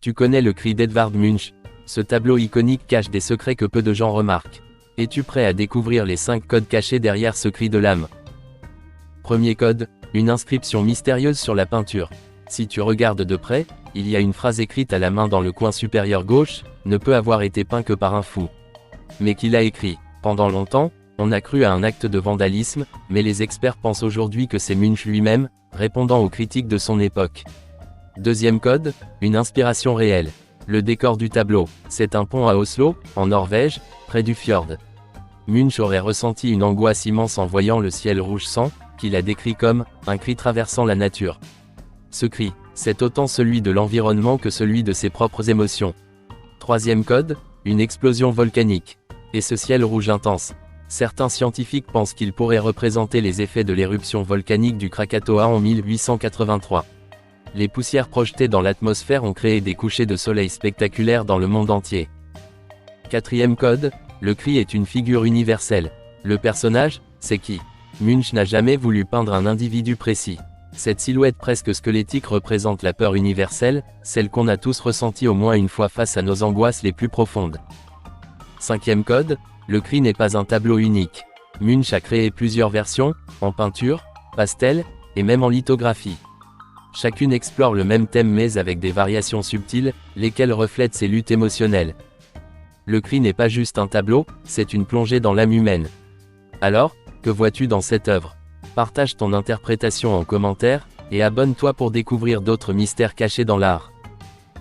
Tu connais le cri d'Edvard Munch. Ce tableau iconique cache des secrets que peu de gens remarquent. Es-tu prêt à découvrir les 5 codes cachés derrière ce cri de l'âme? Premier code, une inscription mystérieuse sur la peinture. Si tu regardes de près, il y a une phrase écrite à la main dans le coin supérieur gauche, ne peut avoir été peint que par un fou. Mais qui l'a écrit? Pendant longtemps, on a cru à un acte de vandalisme, mais les experts pensent aujourd'hui que c'est Munch lui-même, répondant aux critiques de son époque. Deuxième code, une inspiration réelle. Le décor du tableau, c'est un pont à Oslo, en Norvège, près du fjord. Munch aurait ressenti une angoisse immense en voyant le ciel rouge sang, qu'il a décrit comme « un cri traversant la nature ». Ce cri, c'est autant celui de l'environnement que celui de ses propres émotions. Troisième code, une explosion volcanique. Et ce ciel rouge intense. Certains scientifiques pensent qu'il pourrait représenter les effets de l'éruption volcanique du Krakatoa en 1883. Les poussières projetées dans l'atmosphère ont créé des couchers de soleil spectaculaires dans le monde entier. Quatrième code, le cri est une figure universelle. Le personnage, c'est qui? Munch n'a jamais voulu peindre un individu précis. Cette silhouette presque squelettique représente la peur universelle, celle qu'on a tous ressentie au moins une fois face à nos angoisses les plus profondes. Cinquième code, le cri n'est pas un tableau unique. Munch a créé plusieurs versions, en peinture, pastel, et même en lithographie. Chacune explore le même thème mais avec des variations subtiles, lesquelles reflètent ses luttes émotionnelles. Le cri n'est pas juste un tableau, c'est une plongée dans l'âme humaine. Alors, que vois-tu dans cette œuvre? Partage ton interprétation en commentaire, et abonne-toi pour découvrir d'autres mystères cachés dans l'art.